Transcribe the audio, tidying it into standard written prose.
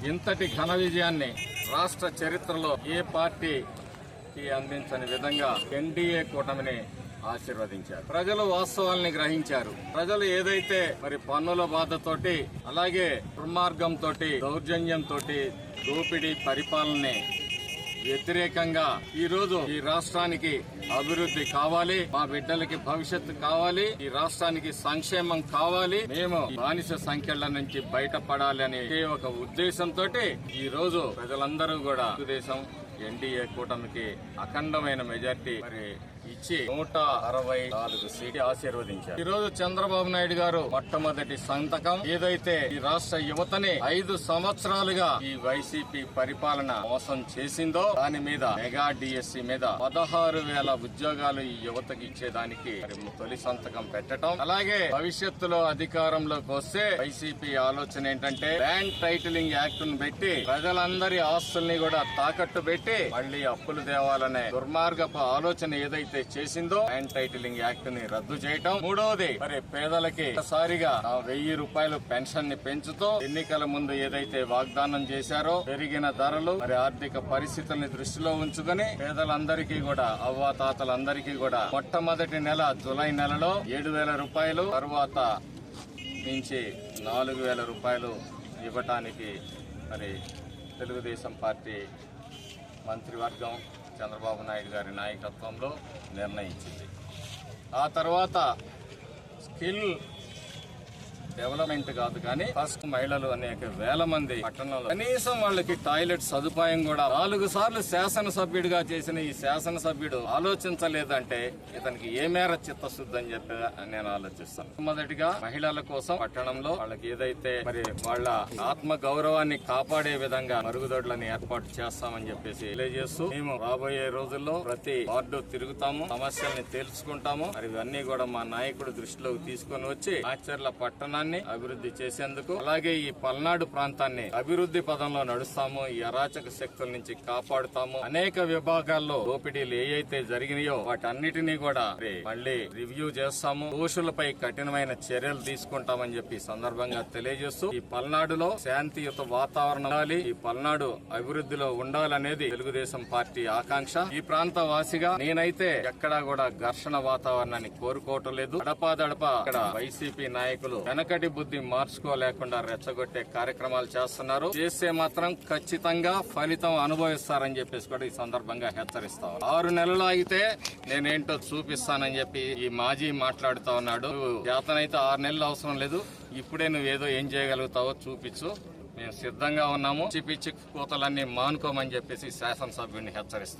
ఇంతటి ఘన విజయాన్ని రాష్ట్ర చరిత్రలో ఏ పార్టీకి అందించని విధంగా ఎన్డీఏ కూటమిని ఆశీర్వదించారు. ప్రజలు వాస్తవాల్ని గ్రహించారు. ప్రజలు ఏదైతే మరి పన్నుల బాధతోటి అలాగే దుర్మార్గంతో దౌర్జన్యంతో దోపిడీ పరిపాలనని వ్యతిరేకంగా ఈ రోజు ఈ రాష్ట్రానికి అభివృద్ధి కావాలి, మా బిడ్డలకి భవిష్యత్తు కావాలి, ఈ రాష్ట్రానికి సంక్షేమం కావాలి, మేము బానిస సంఖ్యల నుంచి బయటపడాలి అనే ఒక ఉద్దేశంతో ఈ రోజు ప్రజలందరూ కూడా తెలుగుదేశం ఎన్డీఏ కూటమికి అఖండమైన మెజార్టీ మరి ఇచ్చి 164 సీట్లు ఆశీర్వదించారు. ఈ రోజు చంద్రబాబు నాయుడు గారు మొట్టమొదటి సంతకం ఏదైతే ఈ రాష్ట్ర యువతని 5 సంవత్సరాలుగా ఈ వైసీపీ పరిపాలన మోసం చేసిందో దాని మీద మెగా డిఎస్సి మీద 16,000 ఉద్యోగాలు ఈ యువతకి ఇచ్చేదానికి తొలి సంతకం పెట్టడం, అలాగే భవిష్యత్తులో అధికారంలోకి వస్తే వైసీపీ ఆలోచన ఏంటంటే ల్యాండ్ టైటిలింగ్ యాక్ట్ ను పెట్టి ప్రజలందరి ఆస్తుల్ని కూడా తాకట్టు పెట్టి మళ్లీ అప్పులు తేవాలనే దుర్మార్గపు ఆలోచన ఏదైతే చేసిందో ల్యాండ్ టైటిలింగ్ యాక్ట్ ని రద్దు చేయటం. మూడవది మరి పేదలకి ఒకసారిగా 1,000 రూపాయలు పెన్షన్ ని పెంచుతూ ఎన్నికల ముందు ఏదైతే వాగ్దానం చేశారో పెరిగిన ధరలు మరి ఆర్థిక పరిస్థితుల్ని దృష్టిలో ఉంచుకుని పేదలందరికీ కూడా అవ్వాతాతలందరికీ కూడా మొట్టమొదటి నెల జూలై నెలలో 7,000 రూపాయలు తర్వాత నుంచి 4,000 రూపాయలు ఇవ్వటానికి మరి తెలుగుదేశం పార్టీ మంత్రివర్గం చంద్రబాబు నాయుడు గారి నాయకత్వంలో నిర్ణయించింది. ఆ తర్వాత స్కిల్ డెవలప్మెంట్ కాదు కానీ ఫస్ట్ మహిళలు అనేక వేల మంది పట్టణంలో కనీసం వాళ్ళకి టాయిలెట్ సదుపాయం కూడా 4 సార్లు శాసనసభ్యుడిగా చేసిన ఈ శాసనసభ్యుడు ఆలోచించలేదంటే ఇతనికి ఏ మేర చిత్తశుద్ధి అని చెప్పి నేను ఆలోచిస్తాను. మొదటిగా మహిళల కోసం పట్టణంలో వాళ్ళకి ఏదైతే మరి వాళ్ళ ఆత్మ గౌరవాన్ని కాపాడే విధంగా మరుగుదొడ్లను ఏర్పాటు చేస్తామని చెప్పేసి తెలియజేస్తూ మేము రాబోయే రోజుల్లో ప్రతి వార్డు తిరుగుతాము, సమస్యల్ని తెలుసుకుంటాము. మరి ఇవన్నీ కూడా మా నాయకుడు దృష్టిలోకి తీసుకొని వచ్చి ఆచర్ల పట్టణాన్ని అభివృద్ధి చేసేందుకు అలాగే ఈ పల్నాడు ప్రాంతాన్ని అభివృద్ధి పదంలో నడుస్తాము, ఈ అరాచక శక్తుల నుంచి కాపాడుతాము. అనేక విభాగాల్లో దోపిడీలు ఏవైతే జరిగినాయో వాటన్నిటినీ కూడా మళ్లీ రివ్యూ చేస్తాము, దోషులపై కఠినమైన చర్యలు తీసుకుంటామని చెప్పి సందర్భంగా తెలియజేస్తూ ఈ పల్నాడులో శాంతియుత వాతావరణం ఉండాలి, ఈ పల్నాడు అభివృద్ధిలో ఉండాలనేది తెలుగుదేశం పార్టీ ఆకాంక్ష. ఈ ప్రాంత వాసిగా నేనైతే ఎక్కడా కూడా ఘర్షణ వాతావరణాన్ని కోరుకోవటం లేదు. దడప ఇక్కడ వైసీపీ నాయకులు వెనకటి బుద్ధి మార్చుకోలేకుండా రెచ్చగొట్టే కార్యక్రమాలు చేస్తున్నారు. చేస్తే మాత్రం ఖచ్చితంగా ఫలితం అనుభవిస్తారని చెప్పేసి కూడా ఈ సందర్భంగా హెచ్చరిస్తాం. 6 నెలలు అయితే నేనేంటో చూపిస్తానని చెప్పి ఈ మాజీ మాట్లాడుతా ఉన్నాడు. చేతనైతే 6 నెలలు అవసరం లేదు, ఇప్పుడే నువ్వేదో ఏం చేయగలుగుతావో చూపించు, మేము సిద్ధంగా ఉన్నాము. పిచ్చి కూతలన్నీ మానుకోమని చెప్పేసి శాసనసభ్యుడిని హెచ్చరిస్తాం.